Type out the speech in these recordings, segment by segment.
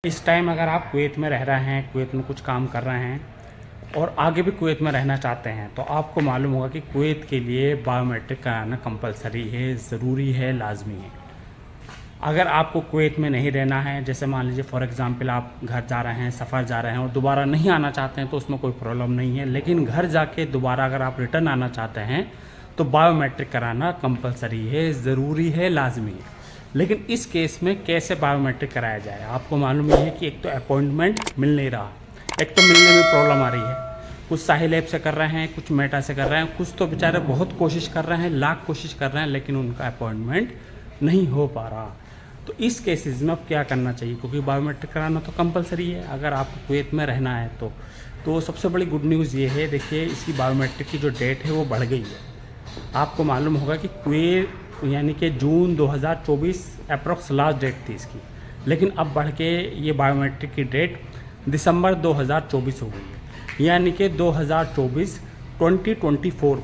इस टाइम अगर आप कुवैत में रह रहे हैं, कुवैत में कुछ काम कर रहे हैं और आगे भी कुवैत में रहना चाहते हैं तो आपको मालूम होगा कि कुवैत के लिए बायोमेट्रिक कराना कंपलसरी है, ज़रूरी है, लाजमी है। अगर आपको कुवैत में नहीं रहना है, जैसे मान लीजिए फॉर एग्ज़ाम्पल आप घर जा रहे हैं, सफ़र जा रहे हैं और दोबारा नहीं आना चाहते हैं तो उसमें कोई प्रॉब्लम नहीं है। लेकिन घर जाके दोबारा अगर आप रिटर्न आना चाहते हैं तो बायोमेट्रिक कराना कंपलसरी है, ज़रूरी है, लाजमी है। लेकिन इस केस में कैसे बायोमेट्रिक कराया जाए? आपको मालूम ही है कि एक तो अपॉइंटमेंट मिल नहीं रहा, एक तो मिलने में प्रॉब्लम आ रही है। कुछ साहिल ऐप से कर रहे हैं, कुछ मेटा से कर रहे हैं, कुछ तो बेचारे बहुत कोशिश कर रहे हैं, लाख कोशिश कर रहे हैं, लेकिन उनका अपॉइंटमेंट नहीं हो पा रहा। तो इस केसेस में अब क्या करना चाहिए? क्योंकि बायोमेट्रिक कराना तो कंपलसरी है अगर आपको कुवैत में रहना है तो सबसे बड़ी गुड न्यूज़ ये है, देखिए इसकी बायोमेट्रिक की जो डेट है वो बढ़ गई है। आपको मालूम होगा कि कुवैत यानी कि जून 2024 अप्रॉक्स लास्ट डेट थी इसकी, लेकिन अब बढ़ के ये बायोमेट्रिक की डेट दिसंबर 2024 हो गई है। यानी कि 2024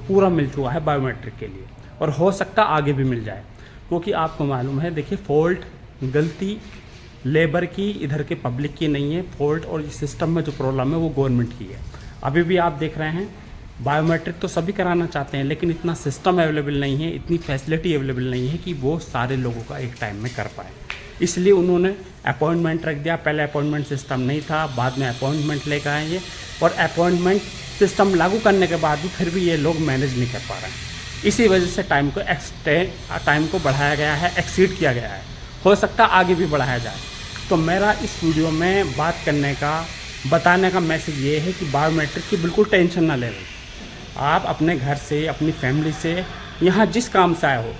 पूरा मिल चुका है बायोमेट्रिक के लिए और हो सकता आगे भी मिल जाए। क्योंकि आपको मालूम है, देखिए फॉल्ट, गलती लेबर की, इधर के पब्लिक की नहीं है। फॉल्ट और इस सिस्टम में जो प्रॉब्लम है वो गवर्नमेंट की है। अभी भी आप देख रहे हैं बायोमेट्रिक तो सभी कराना चाहते हैं, लेकिन इतना सिस्टम अवेलेबल नहीं है, इतनी फैसिलिटी अवेलेबल नहीं है कि वो सारे लोगों का एक टाइम में कर पाए। इसलिए उन्होंने अपॉइंटमेंट रख दिया। पहले अपॉइंटमेंट सिस्टम नहीं था, बाद में अपॉइंटमेंट लेकर आए ये, और अपॉइंटमेंट सिस्टम लागू करने के बाद भी फिर भी ये लोग मैनेज नहीं कर पा रहे हैं। इसी वजह से टाइम को बढ़ाया गया है, एक्सीड किया गया है। हो सकता आगे भी बढ़ाया जाए। तो मेरा इस वीडियो में बात करने का, बताने का मैसेज ये है कि बायोमेट्रिक की बिल्कुल टेंशन ना ले। आप अपने घर से, अपनी फैमिली से, यहाँ जिस काम से आए हो,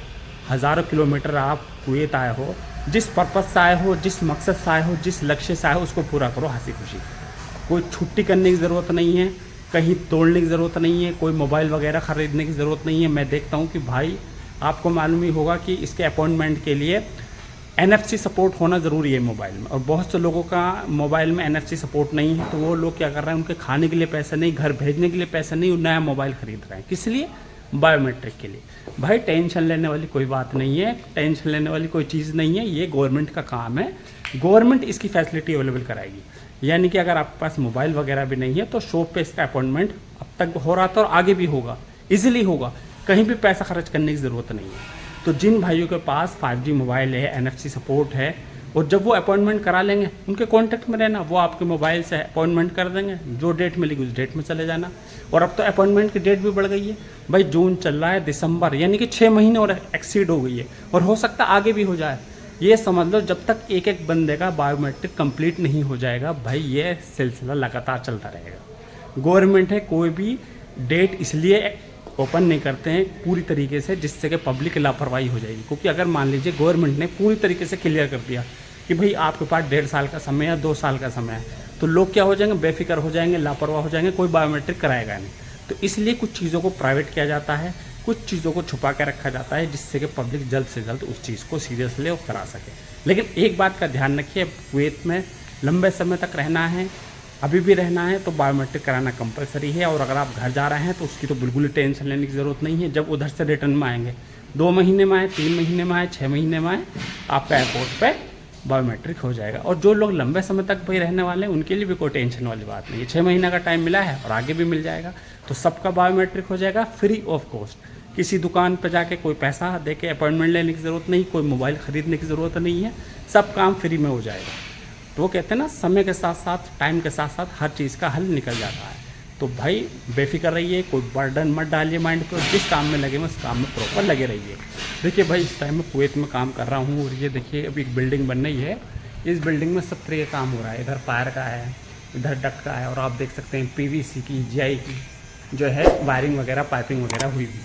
हज़ारों किलोमीटर आप कुवैत आए हो, जिस पर्पज़ से आए हो, जिस मकसद से आए हो, जिस लक्ष्य से आए हो, उसको पूरा करो हंसी खुशी। कोई छुट्टी करने की ज़रूरत नहीं है, कहीं तोड़ने की ज़रूरत नहीं है, कोई मोबाइल वगैरह ख़रीदने की ज़रूरत नहीं है। मैं देखता हूँ कि भाई आपको मालूम ही होगा कि इसके अपॉइंटमेंट के लिए NFC सपोर्ट होना ज़रूरी है मोबाइल में, और बहुत से लोगों का मोबाइल में NFC सपोर्ट नहीं है। तो वो लोग क्या कर रहे हैं, उनके खाने के लिए पैसे नहीं, घर भेजने के लिए पैसे नहीं, वो नया मोबाइल ख़रीद रहे हैं। किस लिए? बायोमेट्रिक के लिए। भाई टेंशन लेने वाली कोई बात नहीं है, टेंशन लेने वाली कोई चीज़ नहीं है। ये गवर्नमेंट का काम है, गवर्नमेंट इसकी फैसिलिटी अवेलेबल कराएगी। यानी कि अगर आपके पास मोबाइल वगैरह भी नहीं है तो शॉप पे इसका अपॉइंटमेंट अब तक हो रहा था और आगे भी होगा, ईजिली होगा, कहीं भी पैसा खर्च करने की ज़रूरत नहीं है। तो जिन भाइयों के पास 5G मोबाइल है, NFC सपोर्ट है, और जब वो अपॉइंटमेंट करा लेंगे, उनके कांटेक्ट में रहना, वो आपके मोबाइल से अपॉइंटमेंट कर देंगे। जो डेट मिलेगी उस डेट में चले जाना। और अब तो अपॉइंटमेंट की डेट भी बढ़ गई है भाई, जून चल रहा है, दिसंबर, यानी कि 6 महीने और एक्सीड हो गई है, और हो सकता आगे भी हो जाए। ये समझ लो जब तक एक एक बंदे का बायोमेट्रिक कंप्लीट नहीं हो जाएगा भाई, ये सिलसिला लगातार चलता रहेगा। गवर्नमेंट है, कोई भी डेट इसलिए ओपन नहीं करते हैं पूरी तरीके से जिससे कि पब्लिक की लापरवाही हो जाएगी। क्योंकि अगर मान लीजिए गवर्नमेंट ने पूरी तरीके से क्लियर कर दिया कि भाई आपके पास 1.5 साल का समय या 2 साल का समय है, तो लोग क्या हो जाएंगे, बेफिक्र हो जाएंगे, लापरवाह हो जाएंगे, कोई बायोमेट्रिक कराएगा नहीं। तो इसलिए कुछ चीज़ों को प्राइवेट किया जाता है, कुछ चीज़ों को छुपा के रखा जाता है, जिससे कि पब्लिक जल्द से जल्द उस चीज़ को सीरियस ले और करा सके। लेकिन एक बात का ध्यान रखिए, कुवैत में लंबे समय तक रहना है, अभी भी रहना है, तो बायोमेट्रिक कराना कंपलसरी है। और अगर आप घर जा रहे हैं तो उसकी तो बिल्कुल ही टेंशन लेने की ज़रूरत नहीं है। जब उधर से रिटर्न में आएंगे, 2 महीने में आए, 3 महीने में आए, 6 महीने में आए, आपका एयरपोर्ट पे बायोमेट्रिक हो जाएगा। और जो लोग लंबे समय तक भाई रहने वाले हैं, उनके लिए भी कोई टेंशन वाली बात नहीं है। 6 महीने का टाइम मिला है और आगे भी मिल जाएगा, तो सबका बायोमेट्रिक हो जाएगा फ्री ऑफ कॉस्ट। किसी दुकान पर जाके कोई पैसा दे के अपॉइंटमेंट लेने की ज़रूरत नहीं, कोई मोबाइल ख़रीदने की ज़रूरत नहीं है, सब काम फ्री में हो जाएगा। तो वो कहते हैं ना, समय के साथ साथ, टाइम के साथ साथ हर चीज़ का हल निकल जाता है। तो भाई बेफिक्र रहिए, कोई बर्डन मत डालिए माइंड पर, जिस काम में लगे उस काम में प्रॉपर लगे रहिए। देखिए भाई, इस टाइम में कुवैत में काम कर रहा हूँ और ये देखिए अभी एक बिल्डिंग बन रही है। इस बिल्डिंग में सब तरह का काम हो रहा है। इधर फायर का है, इधर डक्ट का है, और आप देख सकते हैं PVC की, GI की जो है वायरिंग वगैरह, पाइपिंग वगैरह हुई भी।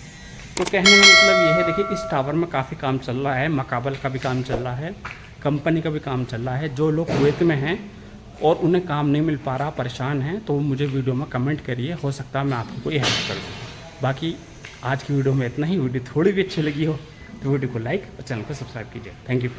तो कहने का मतलब ये है, देखिए इस टावर में काफ़ी काम चल रहा है, मकाबल का भी काम चल रहा है, कंपनी का भी काम चल रहा है। जो लोग कुवैत में हैं और उन्हें काम नहीं मिल पा रहा, परेशान हैं, तो मुझे वीडियो में कमेंट करिए, हो सकता है मैं आपको कोई हेल्प कर दूँ। बाकी आज की वीडियो में इतना ही। वीडियो थोड़ी भी अच्छी लगी हो तो वीडियो को लाइक और चैनल को सब्सक्राइब कीजिए। Thank you.